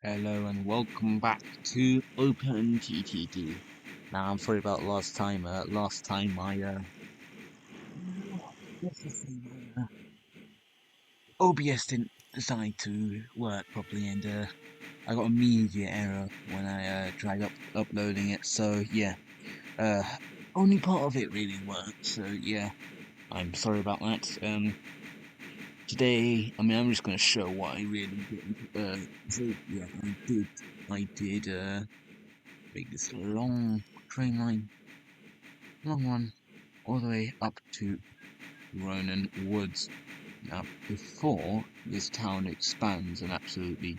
Hello and welcome back to Open TTD. Now I'm sorry about last time. Last time let's just say my OBS didn't decide to work properly, and I got a media error when I tried uploading it. So yeah, uh, only part of it really worked. So yeah, I'm sorry about that. Today, I'm just gonna show what I really did. So yeah, I did make this train line, long one, all the way up to Ronan Woods. Now, before this town expands and absolutely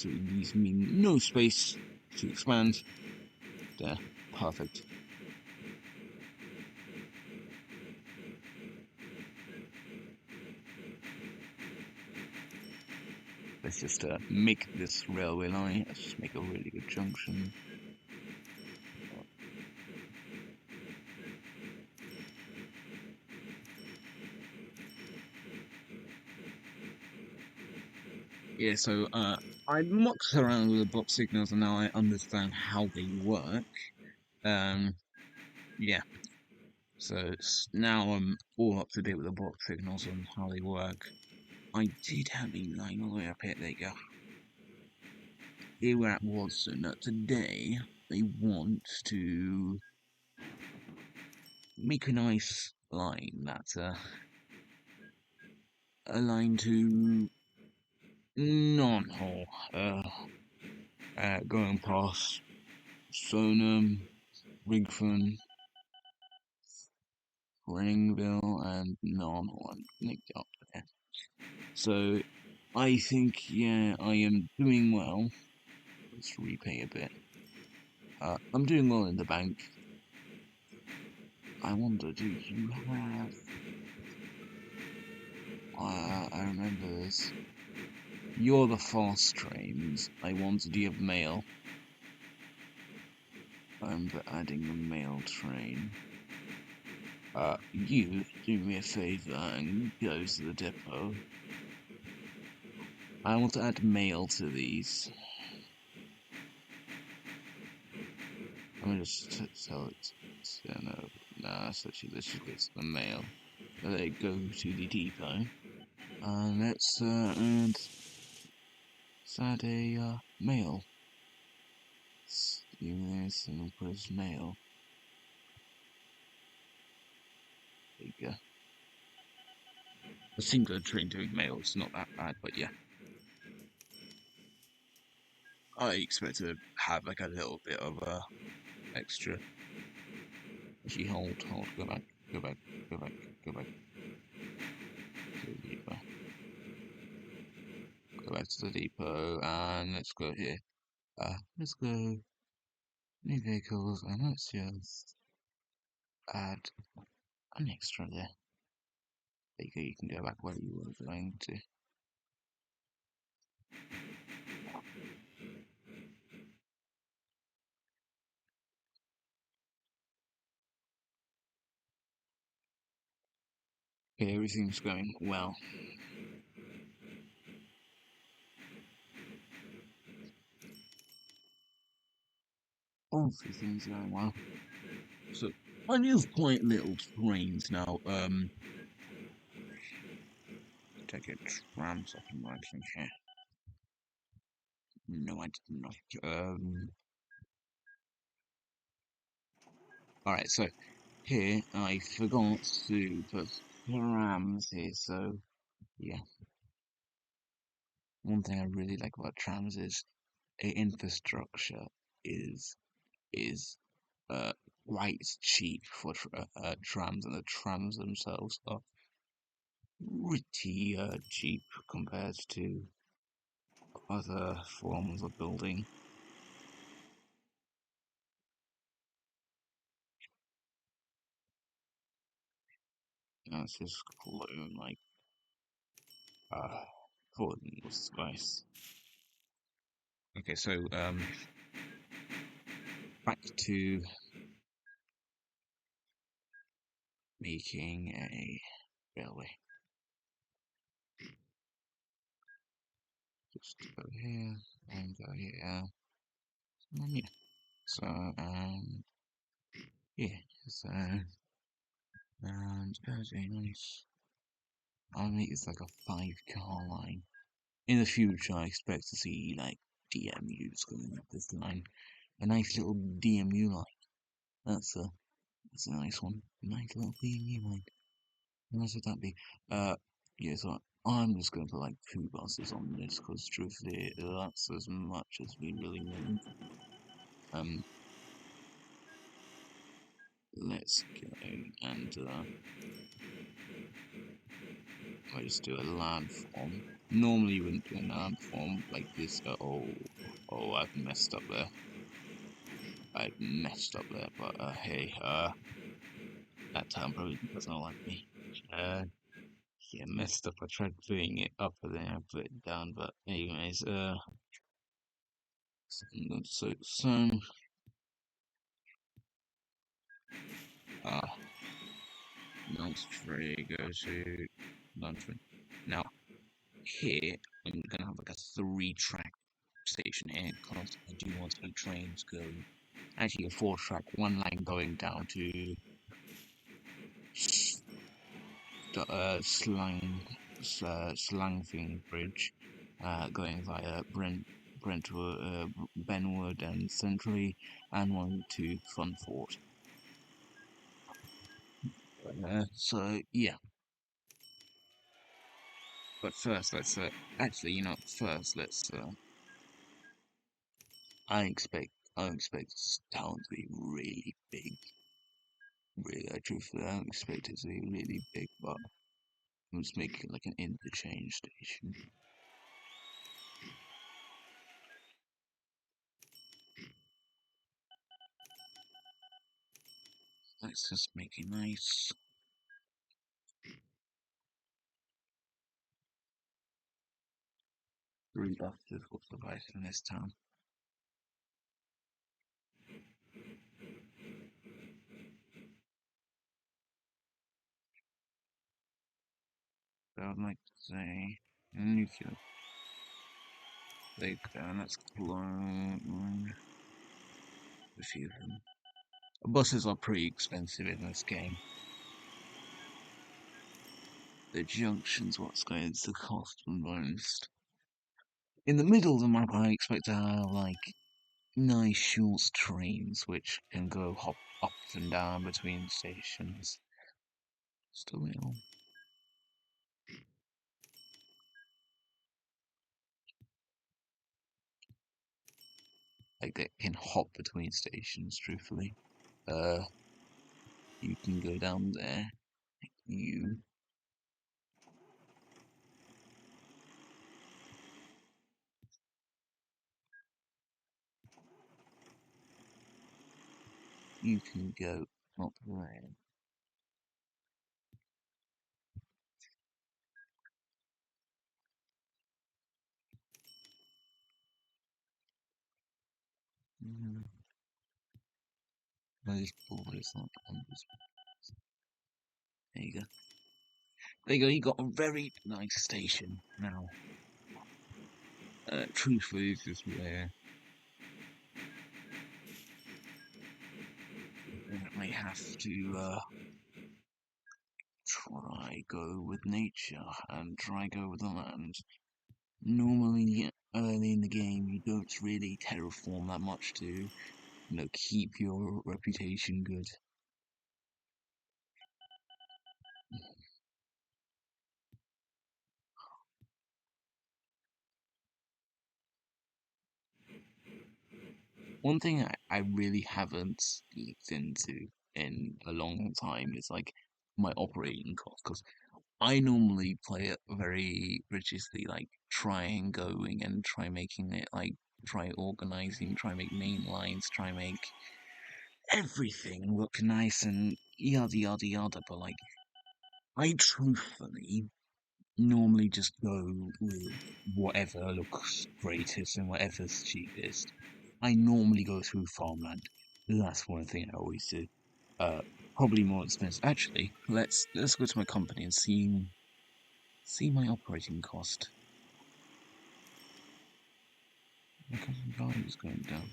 leaves me no space to expand, there, perfect. Let's just make this railway line. Let's just make a really good junction. Yeah, so I mucked around with the box signals and now I understand how they work. Um, yeah, so now I'm all up to date with the box signals and how they work. I did have a line all the way up here. There you go. Here we're at Watson. Today they want to make a nice line that's a line to non-hole. Going past Sonham, Rigford, Ringville, and non-hole, and nick up there. So I think, yeah, I am doing well. Let's repay a bit. I'm doing well in the bank. I wonder, do you have? I remember this. You're the fast trains. I wanted you have mail. I'm adding the mail train. You do me a favor and go to the depot. I want to add mail to these. I'm gonna just tell it. No, let's just get to the mail. Let it go to the depot. And let's add a mail. Let's do this and we'll put as mail. There you go. A singular train doing mail is not that bad, but yeah. I expect to have like a little bit of extra. Actually, hold, go back, go back, go back to the depot. Go back to the depot and let's go here. Let's go new vehicles and let's just add an extra there. There you go, you can go back where you were going to. Okay, everything's going well. Everything's going well. So I use quite little trains now. Take a tram second right in here. No, I did not. Alright, so here I forgot to put trams here, so yeah. One thing I really like about trams is infrastructure is is uh quite cheap for trams, and the trams themselves are pretty cheap compared to other forms of building. Let's just clone like Gordon was nice. Okay, so back to making a railway. Just go here and go here. Yeah. So yeah. So and okay, nice. I'll make this like a 5 car line. In the future, I expect to see like DMUs going up this line. A nice little DMU line. That's a that's a nice one. Nice little DMU line. How much would that be? Uh, yeah. So I'm just going to put like 2 buses on this because truthfully, that's as much as we really need. Um, let's go and I just do a landform. Normally, you wouldn't do a landform like this. Oh, I've messed up there. I've messed up there. But hey, that town probably doesn't like me. Uh, yeah, messed up. I tried putting it up and then I put it down. But anyways, so ah, nice tree go to London. Now here, I'm gonna have like a 3-track station here because I do want 2 trains going. Actually, a 4-track, one line going down to Slangfing Bridge, going via Brentwood, Benwood, and Century, and one to Funfort. So yeah, but first let's actually, first let's I expect this town to be really big. Really, I truthfully I don't expect it to be really big, but I'm just making it like an interchange station. Let's just make it nice. 3 buses will suffice in this town. So I'd like to say nuclear. They go, let's clone a few of them. Buses are pretty expensive in this game. The junction's what's going to cost the most. In the middle of the map, I expect to have like nice short trains which can go hop up and down between stations. Still little. Like they can hop between stations, truthfully. Uh, you can go down there. You you can go up there. Mm, those boys not on this. There you go. There you go. You got a very nice station now. Truthfully, this is where I have to try go with nature and try go with the land. Normally, early in the game, you don't really terraform that much to, keep your reputation good. One thing I really haven't looked into in a long time is like my operating cost because I normally play it very religiously, like try and going and try making it like try organizing, try make main lines, try make everything look nice and yada yada yada. But like I truthfully normally just go with whatever looks greatest and whatever's cheapest. I normally go through farmland. That's one thing I always do. Uh, Probably more expensive. Actually, let's go to my company and see my operating cost. My company value is going down.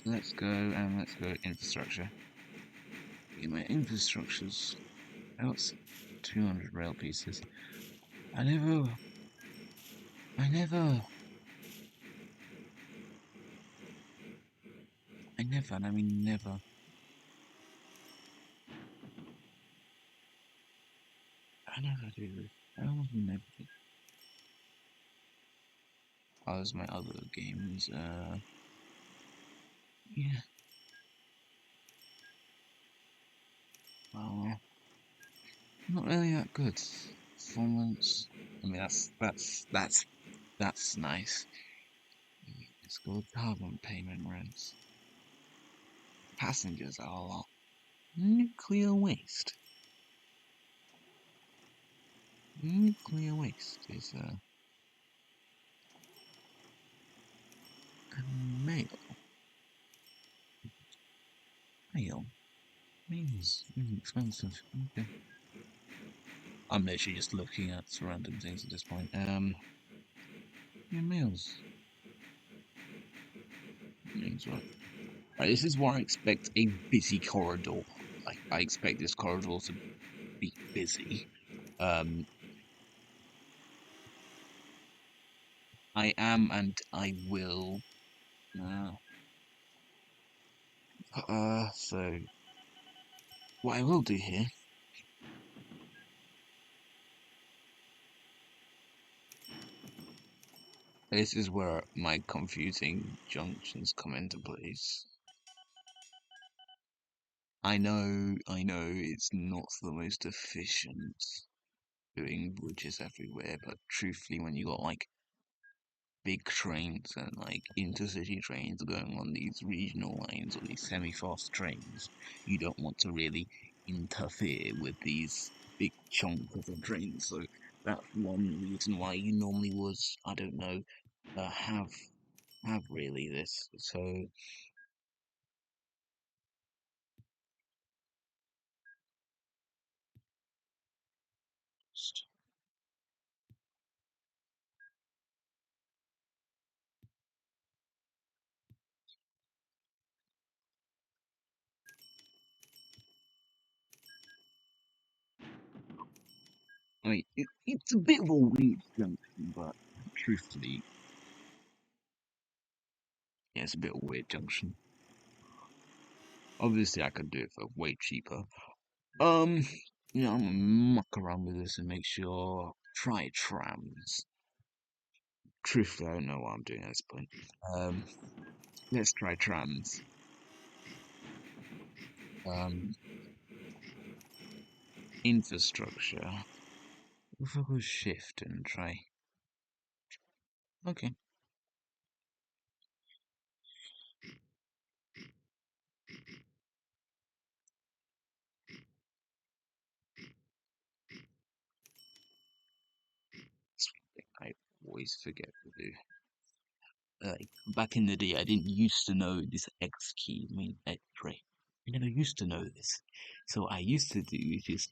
Let's go and let's go infrastructure. Yeah, my infrastructure's about 200 rail pieces. I never, I never, and I mean never. I never do this. I almost never do. Oh, there's my other games. Yeah. Well, not really that good. Performance. I mean, that's nice. It's called carbon payment rents. Passengers are a lot. Nuclear waste. Nuclear waste is a mail. Mail. Mail's really expensive. Okay. I'm literally just looking at random things at this point. Yeah, mails. Mails, right. Right, this is why I expect a busy corridor. Like, I expect this corridor to be busy. Um, I am and I will. Uh, so what I will do here, this is where my confusing junctions come into place. I know it's not the most efficient doing bridges everywhere, but truthfully, when you got like big trains and like intercity trains going on these regional lines or these semi-fast trains, you don't want to really interfere with these big chunks of the trains. So that's one reason why you normally would, I don't know, have really this. So I mean, it's a bit of a weird junction, but truthfully, yeah, it's a bit of a weird junction. Obviously, I could do it for way cheaper. Um, I'm gonna muck around with this and make sure. Try trams. Truthfully, I don't know what I'm doing at this point. Um, let's try trams. Um, infrastructure. If I go shift and try. Okay. That's one thing I always forget to do. Like back in the day, I didn't used to know this X key mean X-ray. I never used to know this. So I used to do is just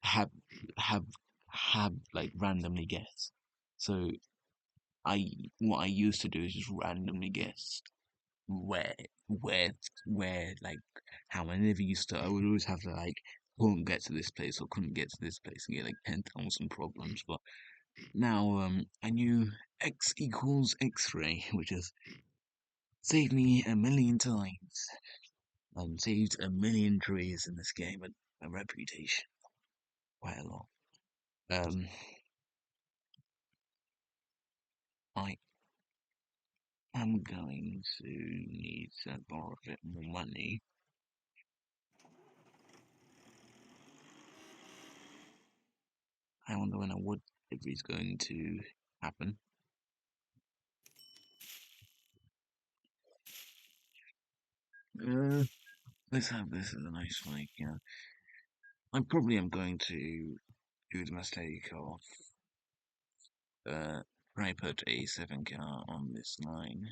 have have have like randomly guess. So I what I used to do is just randomly guess where where where like how I never used to. I would always have to like couldn't get to this place or couldn't get to this place and get like 10,000 problems. But now I knew X equals X-ray, which has saved me a million times and saved a million trees in this game and a reputation quite a lot. Um, I am going to need to borrow a bit more money. I wonder when a wood delivery is going to happen. Uh, let's have this as a nice like, I probably am going to do the mistake of try put a 7 car on this line.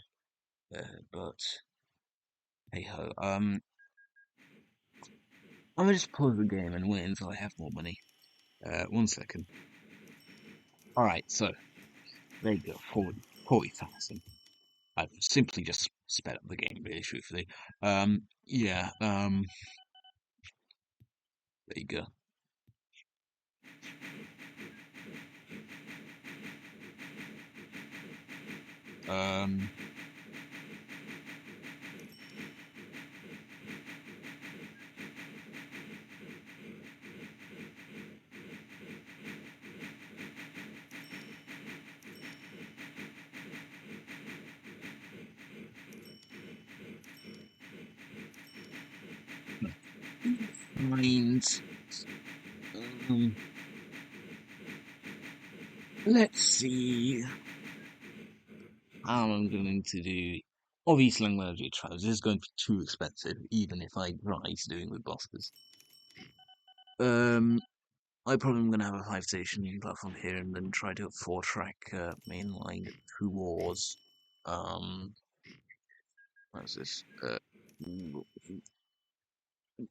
But hey ho. I'm gonna just pause the game and wait until I have more money. 1 second. Alright, so there you go, forward. 40,000. I've simply just sped up the game, really, truthfully. Yeah, there you go. Um, 9s. Um, let's see how I'm going to do. Obviously, I'm going to do trials. This is going to be too expensive, even if I try to doing with bosses. Um, I probably am going to have a 5 station platform here and then try to do a 4 track mainline towards what's this?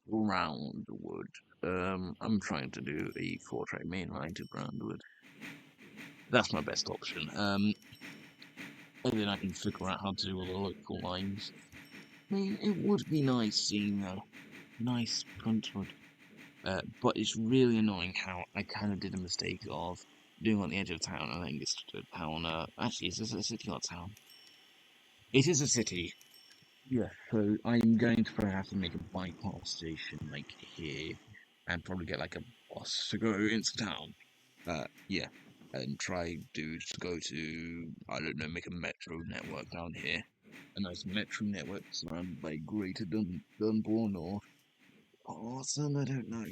Groundwood. I'm trying to do a 4 track mainline to Groundwood. That's my best option. And then I can figure out how to do all the local lines. I mean, it would be nice seeing a nice Brentwood, but it's really annoying how I kind of did a mistake of doing on the edge of town and then gets to town. Actually, is this a city or town? It is a city. Yeah, so I'm going to probably have to make a bypass station like here, and probably get like a bus to go into town. Yeah, and try to go to I don't know, make a metro network down here. A nice metro network surrounded by Greater Dunborn or Awesome, I don't know.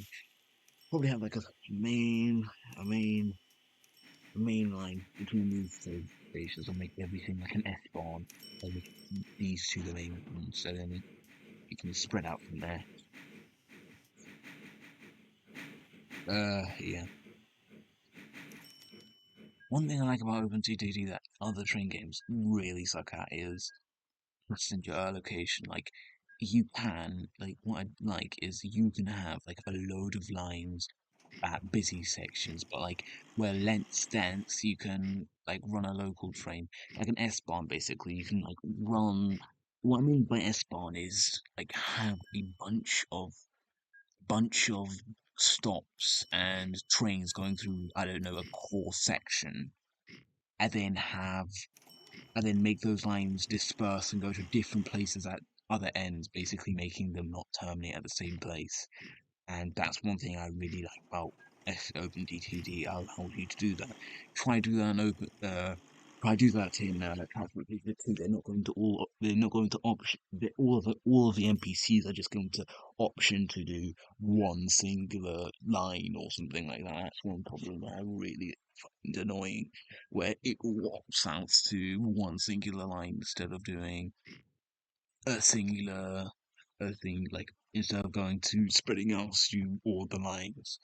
Probably have like main, a main, a main line between these two stations. I'll make everything like an S-Bahn. I'll make these two the main ones, so then you can spread out from there. Yeah. One thing I like about OpenTTD that other train games really suck at is passenger allocation. Like, you can, like, what I like is you can have, like, a load of lines at busy sections, but, like, where length's dense, you can, like, run a local train. Like an S-Bahn, basically. You can, like, run. What I mean by S-Bahn is, like, have a bunch of stops and trains going through, I don't know, a core section, and then make those lines disperse and go to different places at other ends, basically making them not terminate at the same place. And that's one thing I really like about OpenDTD. Allows you to do that. Try to do that in open. Try to do that in Transport DTD. They're not going to all. They're not going to option. All of the NPCs are just going to option to do one singular line or something like that. That's one problem that I really find annoying, where it warps out to one singular line instead of doing a singular thing, like instead of going to spreading out to all the lines.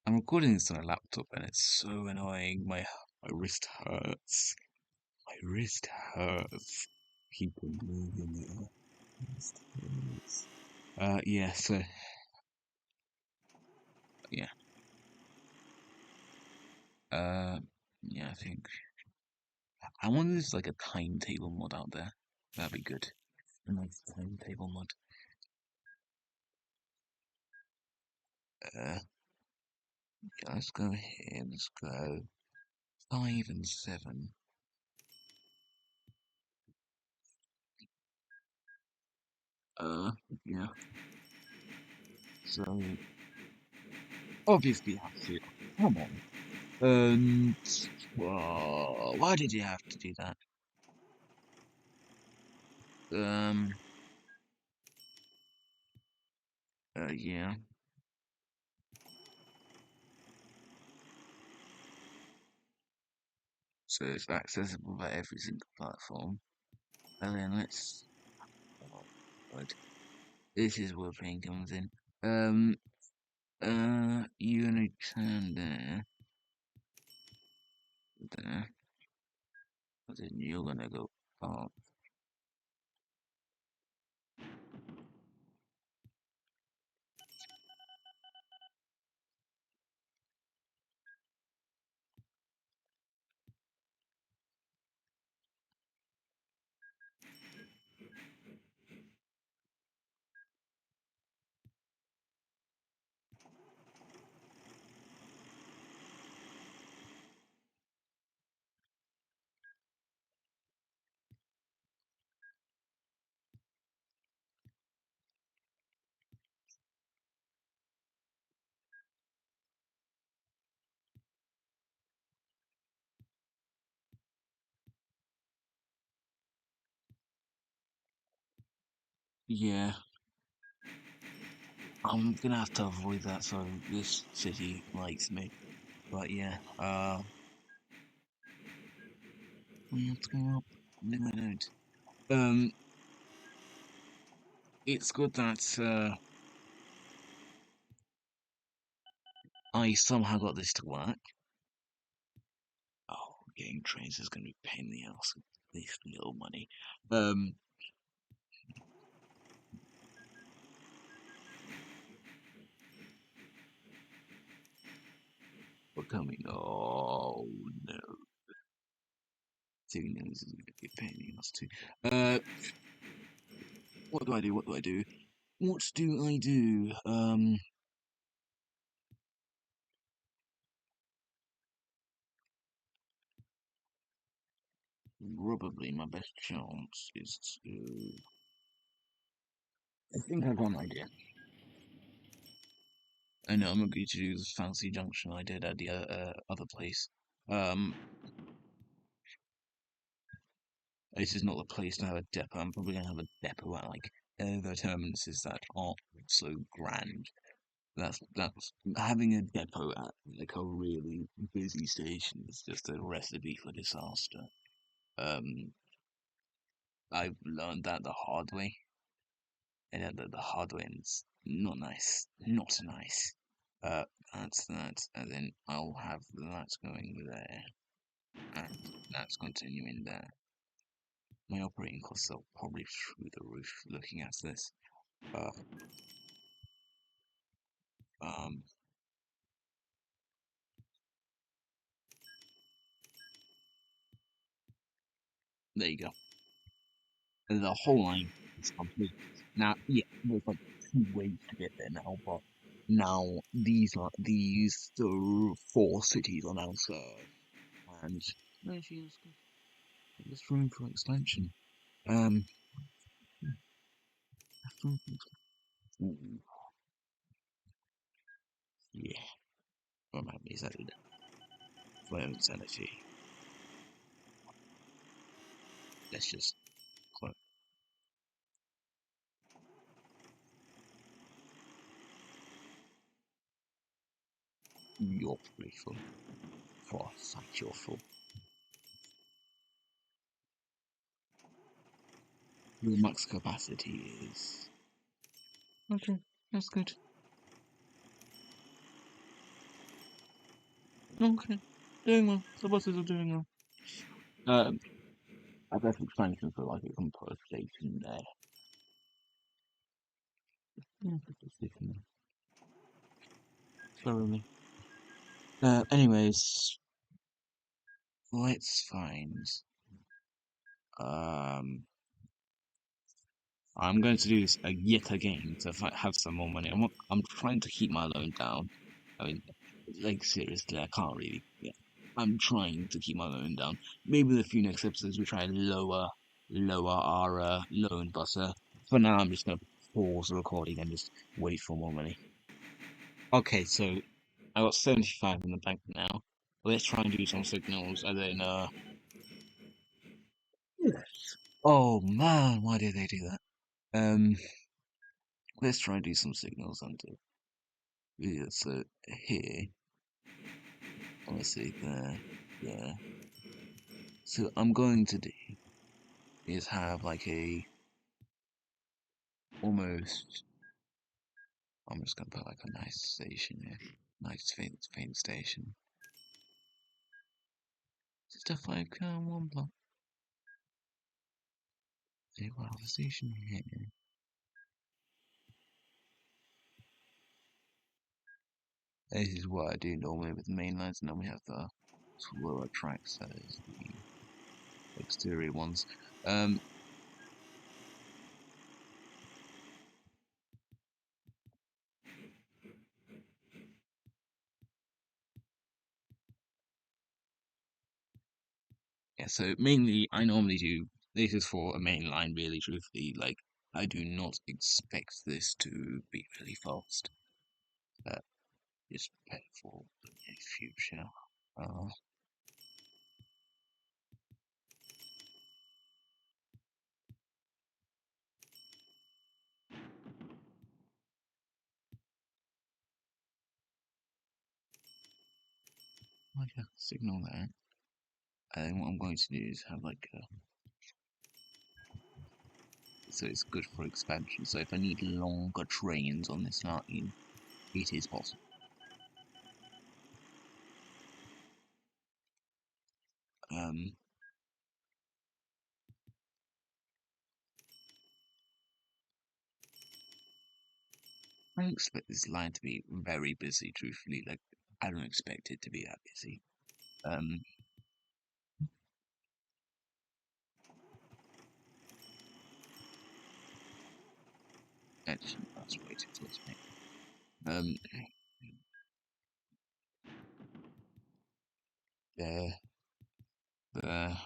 I'm recording this on a laptop and it's so annoying. My wrist hurts. My wrist hurts. Keep on moving it. Wrist hurts. Yeah, so yeah. Uh yeah, I think I wonder if there's like a timetable mod out there. That'd be good. A nice timetable mod. Uh let's go here, let's go 5 and 7. Uh yeah. So obviously you have to. Come on. And why did you have to do that? Um. Yeah. So it's accessible by every single platform. And then let's. Oh, God. This is where pain comes in. Um. You're gonna turn there. There. And then you're gonna go up. Yeah, I'm gonna have to avoid that so this city likes me. But yeah, we have to go up. No, I don't. Um, it's good that I somehow got this to work. Oh, getting trains is gonna be a pain in the ass with this little money. Um, we're coming. Oh no, signals is gonna be a pain in the ass too. What do I do? What do I do? What do I do? Probably my best chance is to. I think I've got an idea. I know I'm going to do this fancy junction I did at the other place. Um, this is not the place to have a depot. I'm probably going to have a depot at like the terminuses that aren't so grand. That's having a depot at like a really busy station is just a recipe for disaster. Um, I've learned that the hard way, and the hard way, and it's not nice, not nice. Uh, that's that, and then I'll have that going there, and that's continuing there. My operating costs are probably through the roof looking at this. Uh, um, there you go. The whole line is complete. Now, yeah, there's like two ways to get there now, but now these four cities are now served, and actually, there's room for expansion. Um, there's room for expansion. Ooh, yeah, remind me, is that my own sanity? Let's just close. You're pretty full. For a fact, you're full. Your max capacity is okay. That's good. Okay, doing well. The buses are doing well. Um, I guess expansion for like a compost station there. Yeah, put a station there. Thoroughly. Anyways, let's find. Um, I'm going to do this yet again to have some more money. I'm trying to keep my loan down. I mean, like seriously, I can't really. Yeah, I'm trying to keep my loan down. Maybe in a few next episodes we try and lower our loan, but for now I'm just gonna pause the recording and just wait for more money. Okay, so I got 75 in the bank now. Let's try and do some signals and then yes. Oh man, why did they do that? Um, let's try and do some signals and do yeah, so here, let's see there. So I'm going to do is have like a almost. I'm just gonna put like a nice station here, nice faint station. Just a 5 car one block. There we have a station here. This is what I do normally with the main lines, and then we have the slower tracks, that is the exterior ones. Um, yeah, so mainly I normally do this is for a main line, really, truthfully. Like, I do not expect this to be really fast. Uh, just for the future. Uh, like a signal there. And then what I'm going to do is have like a, so it's good for expansion. So if I need longer trains on this line, it is possible. Um, I don't expect this line to be very busy, truthfully. Like, I don't expect it to be that busy. Um, actually, that's way too close, mate. Um, there, there,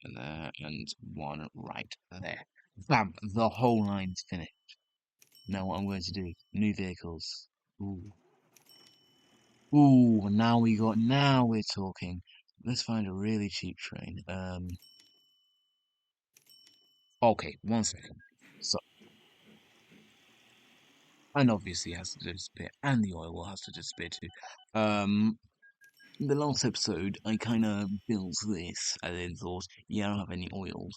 there, and one right there. Bam! The whole line's finished. Now what I'm going to do, new vehicles. Ooh. Ooh, now we're talking. Let's find a really cheap train. Okay, one second. So, and obviously it has to disappear, and the oil will have to disappear too. The last episode, I kind of built this, and then thought, yeah, I don't have any oil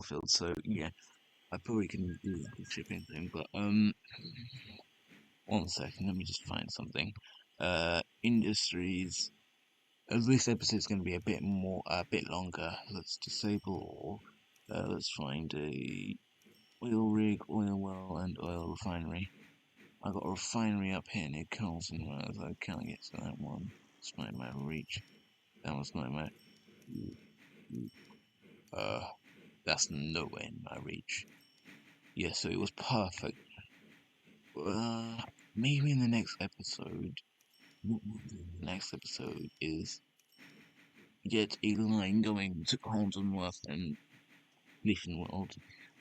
filled, so yeah, I probably can do like a shipping thing, but one second, let me just find something. Industries. As this episode's going to be a bit longer, let's disable all. Let's find a oil rig, oil well, and oil refinery. I got a refinery up here near Carlton, whereas I can't get to that one. It's not in my reach. That was not in my. Uh, that's nowhere in my reach. Yeah, so it was perfect. Maybe in the next episode, what we'll do in the next episode is get a line going to Carltonworth and Mission World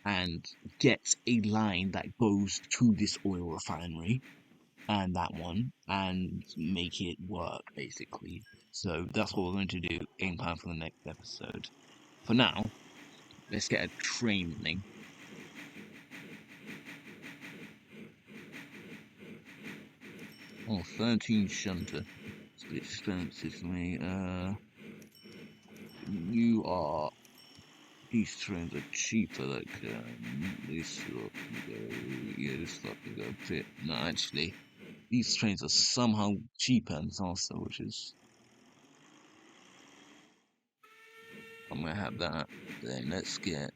and get a line that goes to this oil refinery and that one and make it work basically. So that's what we're going to do in plan for the next episode. For now, let's get a train running. Oh, 13 shunter. It's a bit expensive for me. You are. These trains are cheaper. Like, this lot can go. Yeah, this lot can go a bit. No, actually, these trains are somehow cheaper and faster, which is. I'm gonna have that. Then let's get.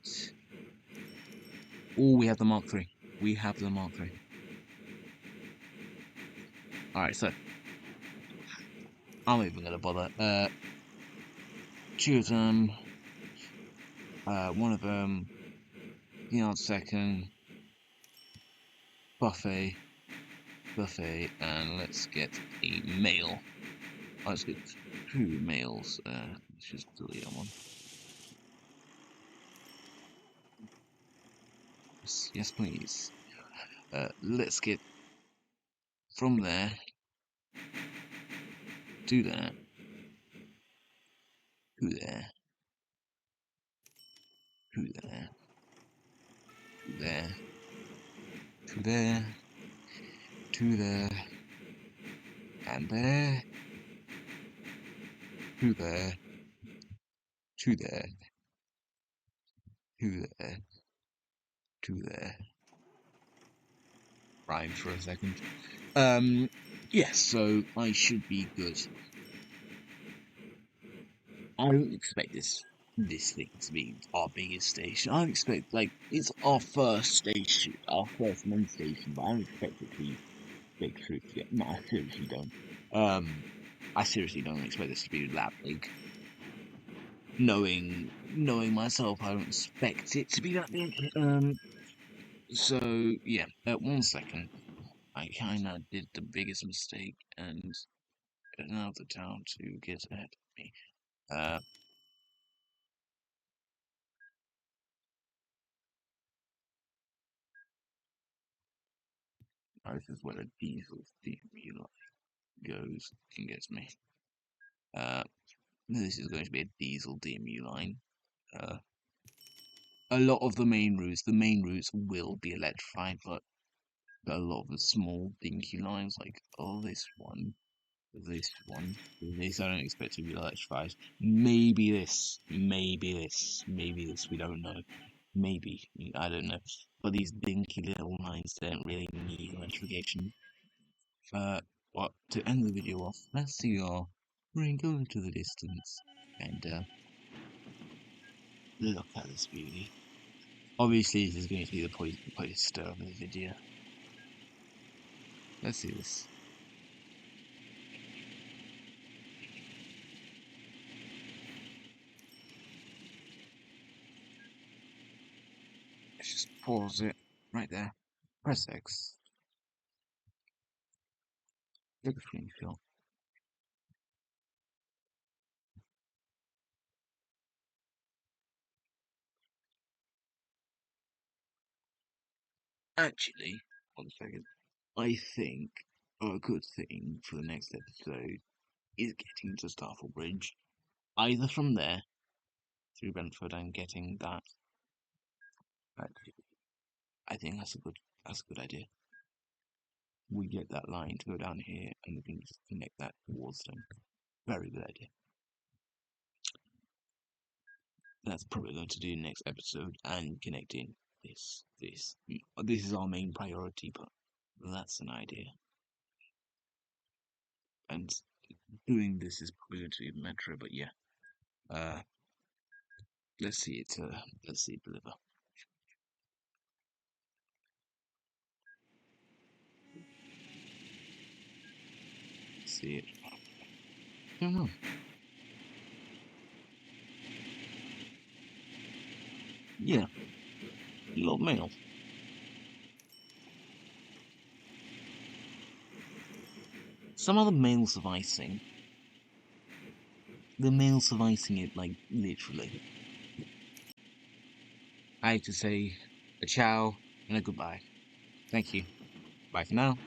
Oh, we have the Mark III. We have the Mark III. Alright, so. I'm not even gonna bother. Two of them. One of them. Yard second. Buffet. Buffet. And let's get a mail. Let's get two mails. Let's just delete that one. Yes, yes, please. Let's get from there to there, to there, to there, to there, to there, to there, and there, to there, to there, to there, to there. Rhymed for a second. Yes, so I should be good. I don't expect this thing to be our biggest station. I don't expect like it's our first station, our first main station, but I don't expect it to be big. Truthfully, no, I seriously don't. I seriously don't expect this to be that big. Knowing myself, I don't expect it to be that big. So yeah. One second, I kind of did the biggest mistake and got out of the town to get ahead of me. Uh, this is where the diesel DMU line goes and gets me. Uh, this is going to be a diesel DMU line. Uh, a lot of the main routes will be electrified, but a lot of the small dinky lines, like this one, this one. This I don't expect to be electrified. Maybe this. Maybe this. Maybe this. We don't know. Maybe. I don't know. But these dinky little lines don't really need electrification. But to end the video off, let's see our ring go into the distance and look at this beauty. Obviously, this is going to be the poster of the video. Let's see this. Let's just pause it right there. Press X. Take a screenshot. Actually, 1 second. I think a good thing for the next episode is getting to Starfall Bridge. Either from there, through Brentford, and getting that. I think that's a good idea. We get that line to go down here, and we can just connect that towards them. Very good idea. That's probably going to do next episode, and connecting this. This is our main priority, but that's an idea. And doing this is probably going to be Metro, but yeah. Let's see it deliver. See it. I don't know. Yeah, little mail. Some of the mails of icing. The mails of icing it, like, literally. I have to say a ciao and a goodbye. Thank you. Bye for now.